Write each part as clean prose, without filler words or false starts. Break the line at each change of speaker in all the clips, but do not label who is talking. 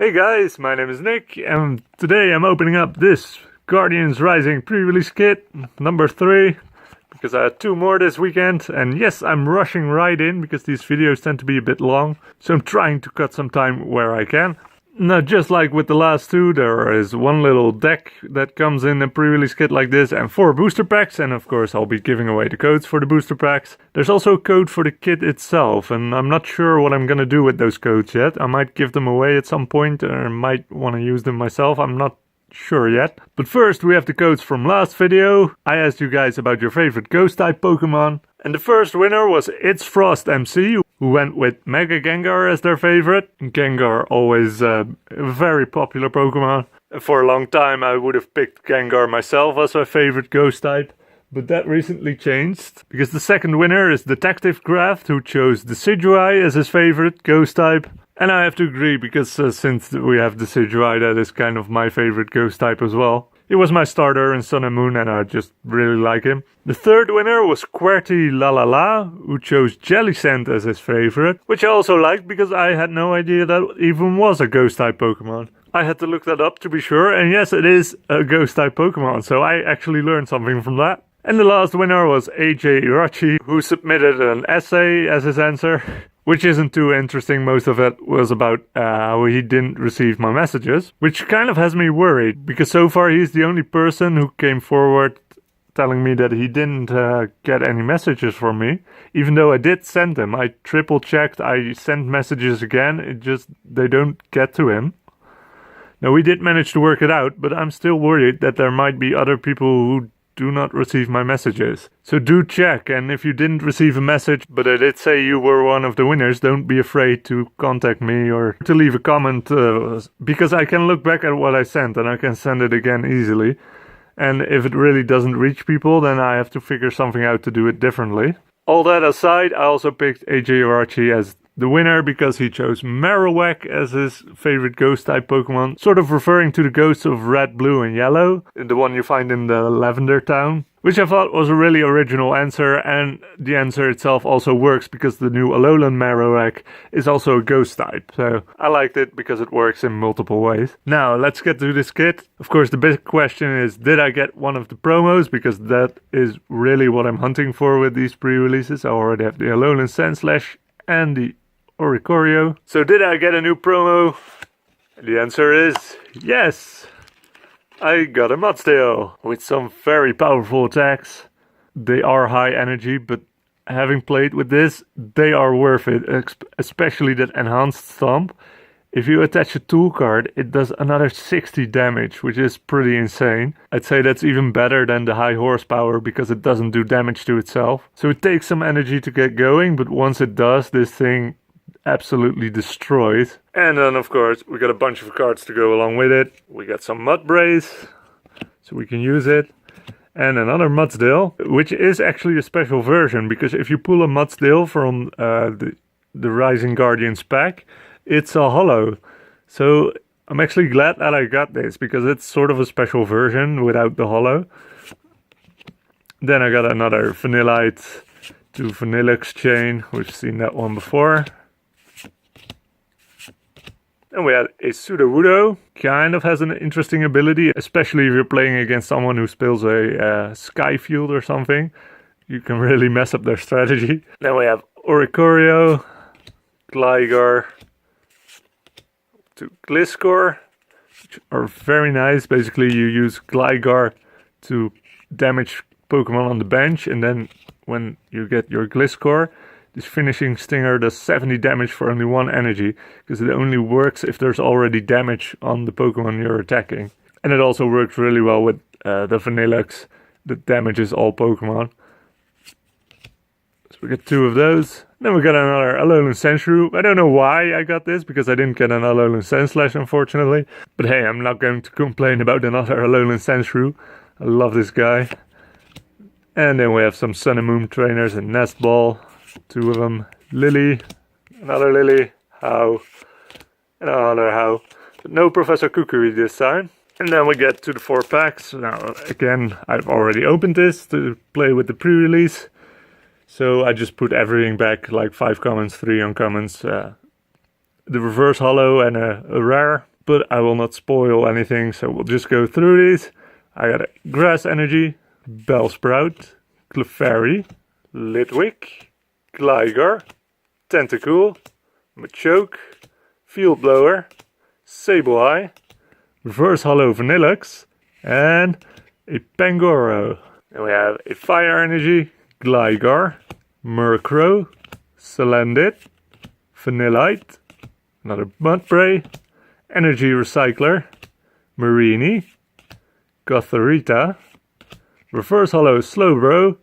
Hey guys, my name is Nick, and today I'm opening up this Guardians Rising pre-release kit, number 3, because I had 2 more this weekend, and yes, I'm rushing right in because these videos tend to be a bit long, so I'm trying to cut some time where I can. Now, just like with the last 2, there is one little deck that comes in a pre-release kit like this and 4 booster packs, and of course I'll be giving away the codes for the booster packs. There's also a code for the kit itself, and I'm not sure what I'm gonna do with those codes yet. I might give them away at some point, or I might want to use them myself, I'm not sure yet. But first we have the codes from last video. I asked you guys about your favorite ghost type Pokemon, and the first winner was It's Frost MC, who went with Mega Gengar as their favorite. Gengar, always a very popular Pokemon. For a long time I would have picked Gengar myself as my favorite ghost type, but that recently changed, because the second winner is Detective Craft, who chose Decidueye as his favorite ghost type. And I have to agree, because since we have Decidueye, that is kind of my favorite ghost type as well. He was my starter in Sun and Moon, and I just really like him. The third winner was QWERTY LaLaLa, who chose Jellicent as his favorite, which I also liked because I had no idea that even was a ghost type Pokemon. I had to look that up to be sure, and yes, it is a ghost type Pokemon, so I actually learned something from that. And the last winner was AJ Irachi, who submitted an essay as his answer, which isn't too interesting. Most of it was about how he didn't receive my messages, which kind of has me worried, because so far he's the only person who came forward telling me that he didn't get any messages from me, even though I did send them. I triple checked, I sent messages again, they don't get to him. Now, we did manage to work it out, but I'm still worried that there might be other people who do not receive my messages. So do check, and if you didn't receive a message, but I did say you were one of the winners, don't be afraid to contact me or to leave a comment, because I can look back at what I sent and I can send it again easily. And if it really doesn't reach people, then I have to figure something out to do it differently. All that aside, I also picked AJ Irachi as the winner because he chose Marowak as his favorite ghost type Pokemon, sort of referring to the ghosts of Red, Blue and Yellow, the one you find in the Lavender Town, which I thought was a really original answer, and the answer itself also works because the new Alolan Marowak is also a ghost type, so I liked it because it works in multiple ways. Now let's get to this kit. Of course, the big question is, did I get one of the promos, because that is really what I'm hunting for with these pre-releases. I already have the Alolan Sandslash and the Oricorio. So did I get a new promo? The answer is yes! I got a Mudsdale with some very powerful attacks. They are high energy, but having played with this, they are worth it, especially that enhanced stomp. If you attach a tool card, it does another 60 damage, which is pretty insane. I'd say that's even better than the high horsepower because it doesn't do damage to itself. So it takes some energy to get going, but once it does, this thing absolutely destroyed. And then of course we got a bunch of cards to go along with it. We got some Mudbrace, so we can use it, and another Mudsdale, which is actually a special version, because if you pull a Mudsdale from the Rising Guardians pack, it's a holo. So I'm actually glad that I got this, because it's sort of a special version without the holo. Then I got another Vanillite to Vanillux chain. We've seen that one before. And we had a Sudowoodo. Kind of has an interesting ability, especially if you're playing against someone who spills a Sky Field or something. You can really mess up their strategy. Then we have Oricorio, Gligar to Gliscor, which are very nice. Basically, you use Gligar to damage Pokemon on the bench, and then when you get your Gliscor, this finishing stinger does 70 damage for only 1 energy, because it only works if there's already damage on the Pokemon you're attacking. And it also works really well with the Vanillux that damages all Pokemon. So we get 2 of those. Then we got another Alolan Sandshrew. I don't know why I got this, because I didn't get an Alolan Sandslash, unfortunately. But hey, I'm not going to complain about another Alolan Sandshrew. I love this guy. And then we have some Sun and Moon trainers and Nest Ball. 2 of them. Lily, another Lily, How, and another How. But no Professor Kukui this time. And then we get to the 4 packs. Now, again, I've already opened this to play with the pre-release. So I just put everything back, like 5 commons, 3 uncommons, the reverse holo and a rare, but I will not spoil anything, so we'll just go through these. I got a Grass Energy, Bellsprout, Clefairy, Litwick, Gligar, Tentacool, Machoke, Field Blower, Sableye, Reverse Holo Vanillux, and a Pangoro. And we have a Fire Energy, Gligar, Murkrow, Salandit, Vanillite, another Mudbray, Energy Recycler, Marini, Gothorita, Reverse Holo Slowbro.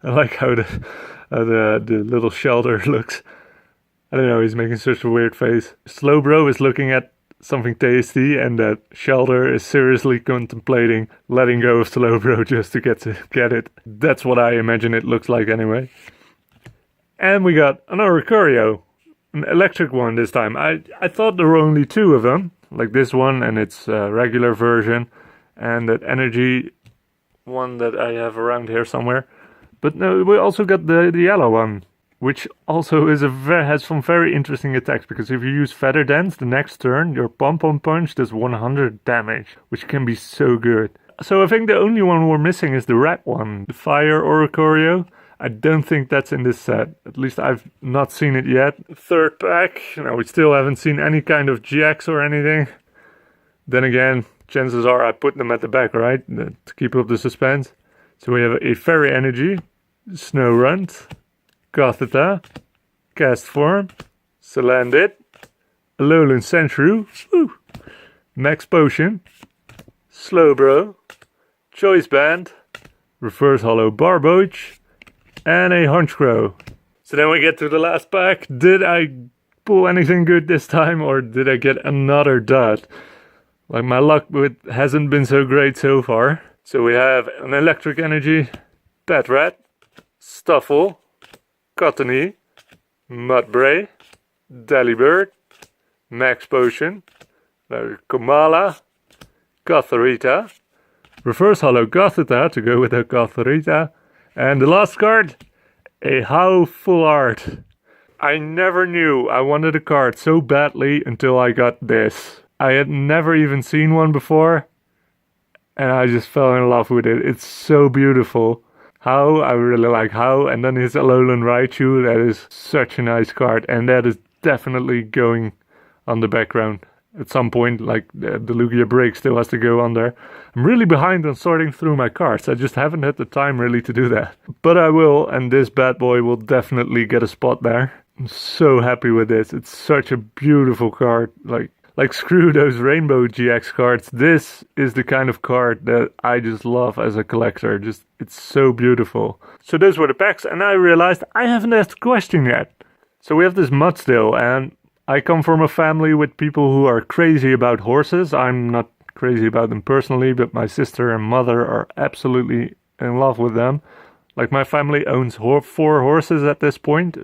I like how the little shelter looks. I don't know, he's making such a weird face. Slowbro is looking at something tasty, and that Shelter is seriously contemplating letting go of Slowbro just to get it. That's what I imagine it looks like anyway. And we got an Oricorio, an electric one this time. I thought there were only two of them, like this one and its regular version, and that energy one that I have around here somewhere. But no, we also got the yellow one, which also is has some very interesting attacks, because if you use Feather Dance the next turn, your Pom-Pom Punch does 100 damage, which can be so good. So I think the only one we're missing is the red one, the Fire Oricorio. I don't think that's in this set. At least I've not seen it yet. Third pack, we still haven't seen any kind of GX or anything. Then again, chances are I put them at the back, right? To keep up the suspense. So we have a Fairy Energy, Snorunt, Gothita, Castform, Salandit, Alolan Sandshrew, Max Potion, Slowbro, Choice Band, Reverse Holo Barboach, and a Honchkrow. So then we get to the last pack. Did I pull anything good this time, or did I get another dud? Like, my luck hasn't been so great so far. So we have an Electric Energy, Patrat, Stuffle, Cottony, Mudbray, Delibird, Max Potion, Komala, Gothorita, Reverse Holo Gothita to go with a Gothorita, and the last card, a How Full Art. I never knew I wanted a card so badly until I got this. I had never even seen one before, and I just fell in love with it. It's so beautiful. How, I really like How, and then his Alolan Raichu, that is such a nice card, and that is definitely going on the background. At some point, like the Lugia Break still has to go on there. I'm really behind on sorting through my cards. I just haven't had the time really to do that. But I will, and this bad boy will definitely get a spot there. I'm so happy with this. It's such a beautiful card. Like screw those Rainbow GX cards. This is the kind of card that I just love as a collector. It's so beautiful. So those were the packs, and I realized I haven't asked a question yet. So we have this Mudstill, and I come from a family with people who are crazy about horses. I'm not crazy about them personally, but my sister and mother are absolutely in love with them. Like, my family owns 4 horses at this point.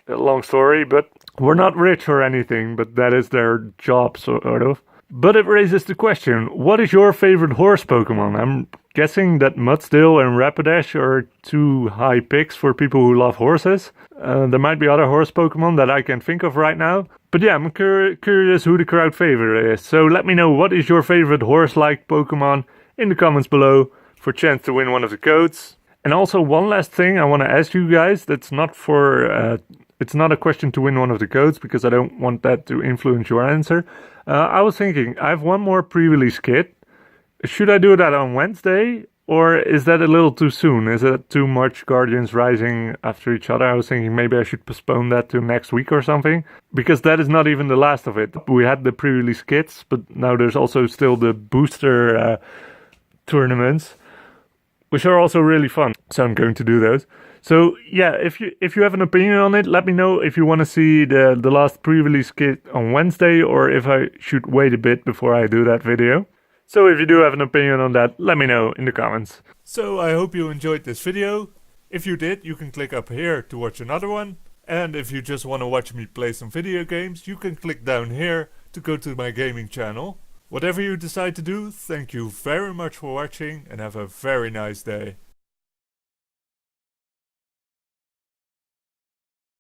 A long story, but we're not rich or anything, but that is their job, sort of. But it raises the question, what is your favorite horse Pokemon? I'm guessing that Mudstill and Rapidash are 2 high picks for people who love horses. There might be other horse Pokemon that I can think of right now. But yeah, I'm curious who the crowd favorite is. So let me know, what is your favorite horse-like Pokemon in the comments below for a chance to win one of the codes. And also, one last thing I want to ask you guys, that's not for... it's not a question to win one of the codes, because I don't want that to influence your answer. I was thinking, I have one more pre-release kit. Should I do that on Wednesday? Or is that a little too soon? Is it too much Guardians Rising after each other? I was thinking maybe I should postpone that to next week or something. Because that is not even the last of it. We had the pre-release kits, but now there's also still the booster tournaments, which are also really fun. So I'm going to do those. So yeah, if you have an opinion on it, let me know if you want to see the last pre-release kit on Wednesday, or if I should wait a bit before I do that video. So if you do have an opinion on that, let me know in the comments. So I hope you enjoyed this video. If you did, you can click up here to watch another one. And if you just want to watch me play some video games, you can click down here to go to my gaming channel. Whatever you decide to do, thank you very much for watching, and have a very nice day.